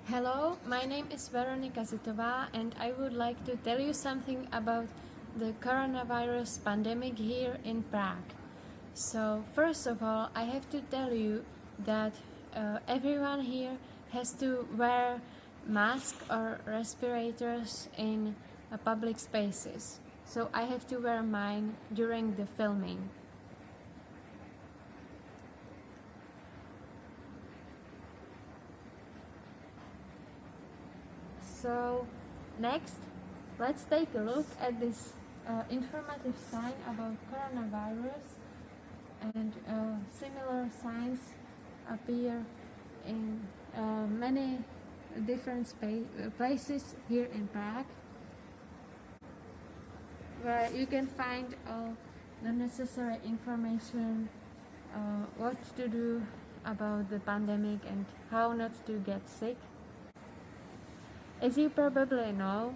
Hello, my name is Veronika Zitová and I would like to tell you something about the coronavirus pandemic here in Prague. So, first of all, I have to tell you that everyone here has to wear masks or respirators in public spaces. So, I have to wear mine during the filming. So next, let's take a look at this informative sign about coronavirus, and similar signs appear in many different places here in Prague, where you can find all the necessary information what to do about the pandemic and how not to get sick. As you probably know,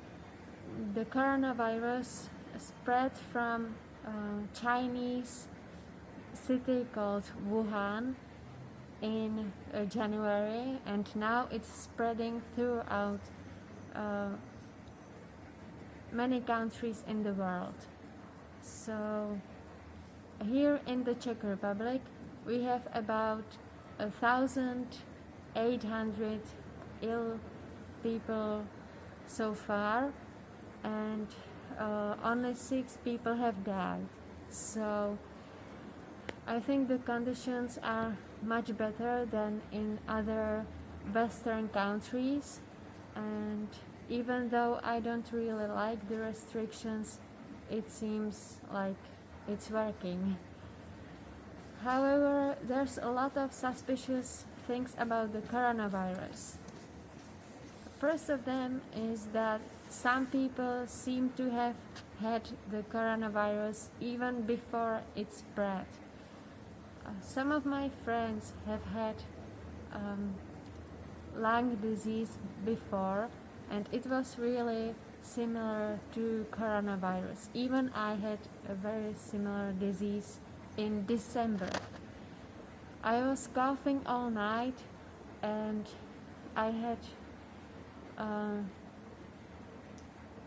the coronavirus spread from Chinese city called Wuhan in January, and now it's spreading throughout many countries in the world. So here in the Czech Republic, we have about 1,800 ill people so far, and only 6 people have died. So I think the conditions are much better than in other Western countries, and even though I don't really like the restrictions, it seems like it's working. However, there's a lot of suspicious things about the coronavirus. First of them is that some people seem to have had the coronavirus even before it spread. Some of my friends have had lung disease before, and it was really similar to coronavirus. Even I had a very similar disease in December. I was coughing all night, and I had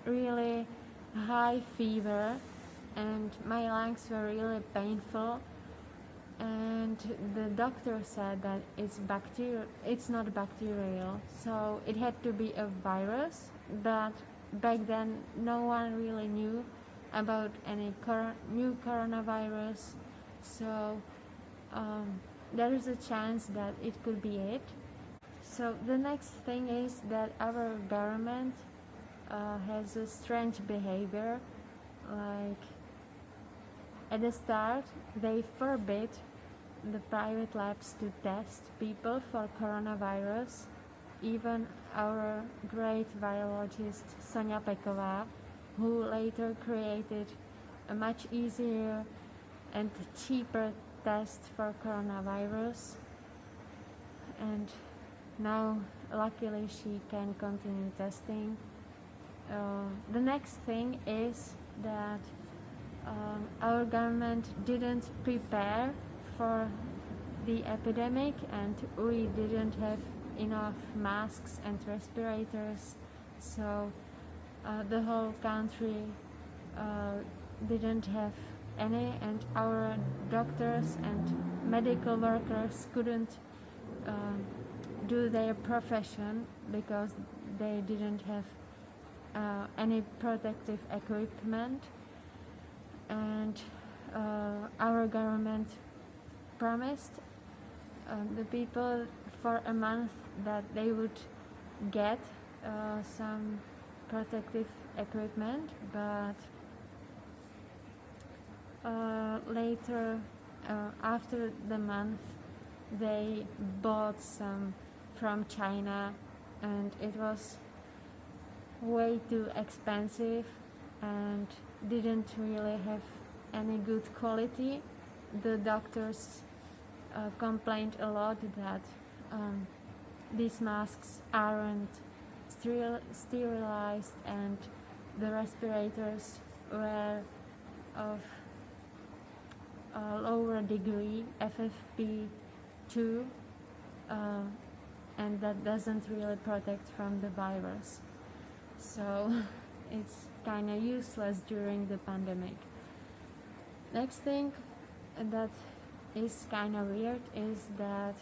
really high fever, and my lungs were really painful, and the doctor said that it's not bacterial, so it had to be a virus. But back then no one really knew about any new coronavirus, so there is a chance that it could be it. So the next thing is that our government has a strange behavior. Like at the start, they forbid the private labs to test people for coronavirus. Even our great virologist Sonia Peková, who later created a much easier and cheaper test for coronavirus, and now luckily she can continue testing. The next thing is that our government didn't prepare for the epidemic, and we didn't have enough masks and respirators, so the whole country didn't have any, and our doctors and medical workers couldn't do their profession because they didn't have any protective equipment. And our government promised the people for a month that they would get some protective equipment, but later, after the month, they bought some from China, and it was way too expensive and didn't really have any good quality. The doctors complained a lot that these masks aren't sterilized, and the respirators were of lower degree, FFP2, and that doesn't really protect from the virus. So it's kind of useless during the pandemic. Next thing that is kind of weird is that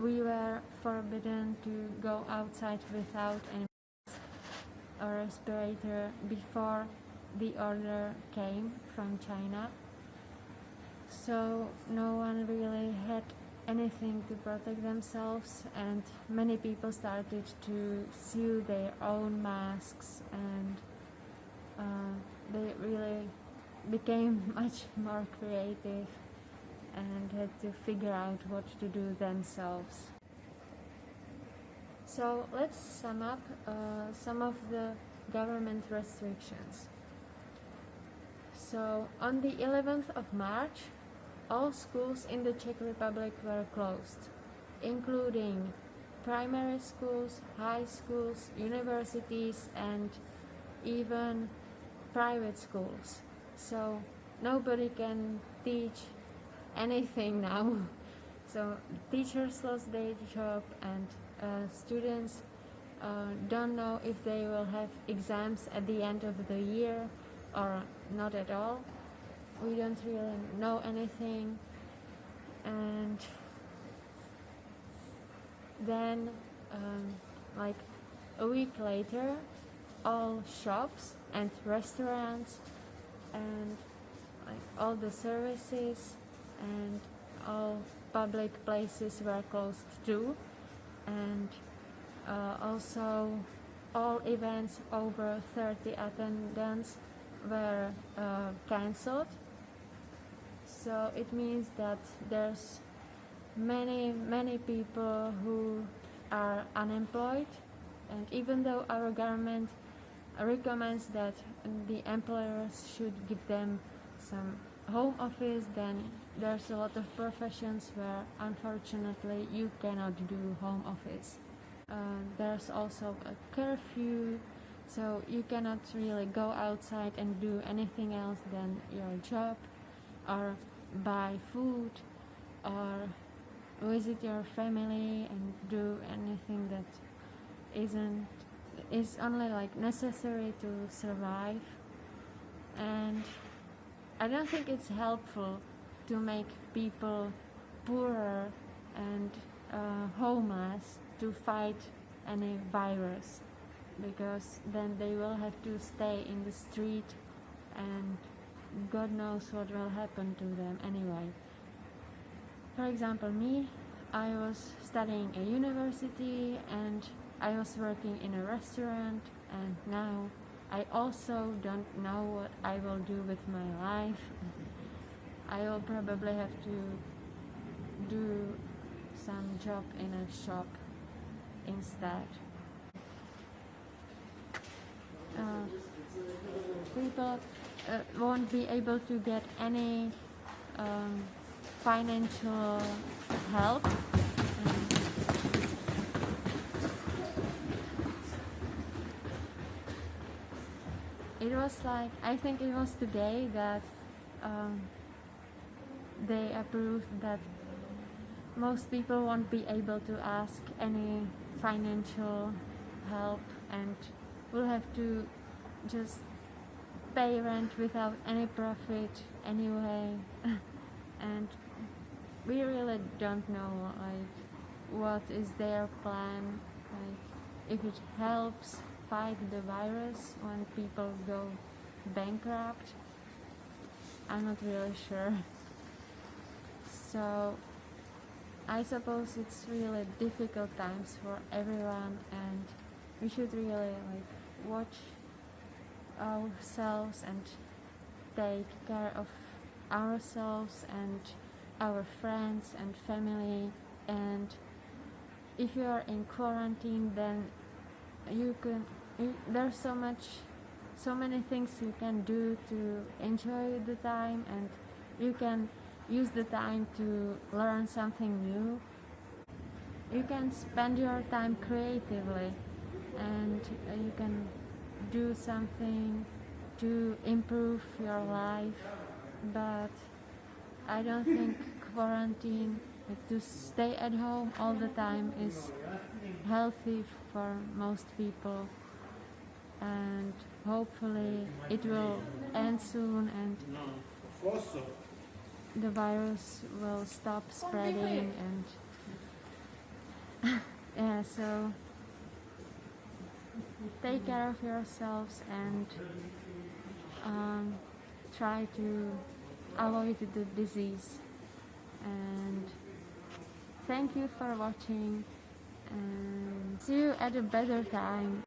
we were forbidden to go outside without any mask or respirator before the order came from China. So no one really had anything to protect themselves, and many people started to sew their own masks, and they really became much more creative and had to figure out what to do themselves. So let's sum up some of the government restrictions. So on the 11th of March, all schools in the Czech Republic were closed, including primary schools, high schools, universities, and even private schools. So nobody can teach anything now. So teachers lost their job, and students don't know if they will have exams at the end of the year or not at all. We don't really know anything. And then like a week later, all shops and restaurants and like all the services and all public places were closed too, and also all events over 30 attendance were cancelled. So it means that there's many people who are unemployed, and even though our government recommends that the employers should give them some home office, then there's a lot of professions where unfortunately you cannot do home office. There's also a curfew, so you cannot really go outside and do anything else than your job, or buy food, or visit your family and do anything that is only like necessary to survive. And I don't think it's helpful to make people poorer and homeless to fight any virus, because then they will have to stay in the street, and God knows what will happen to them anyway. For example, me, I was studying at university and I was working in a restaurant, and now I also don't know what I will do with my life. I will probably have to do some job in a shop instead. People won't be able to get any financial help. It was like, I think it was today that they approved that most people won't be able to ask any financial help and will have to just pay rent without any profit anyway. And we really don't know like what is their plan, like if it helps fight the virus when people go bankrupt. I'm not really sure. So I suppose it's really difficult times for everyone, and we should really like watch ourselves and take care of ourselves and our friends and family. And if you are in quarantine, then there's so many things you can do to enjoy the time, and you can use the time to learn something new. You can spend your time creatively, and you can do something to improve your life. But I don't think quarantine Like, to stay at home all the time is healthy for most people, and hopefully it will end soon and the virus will stop spreading. And yeah, so take care of yourselves and try to avoid the disease. And thank you for watching, and see you at a better time.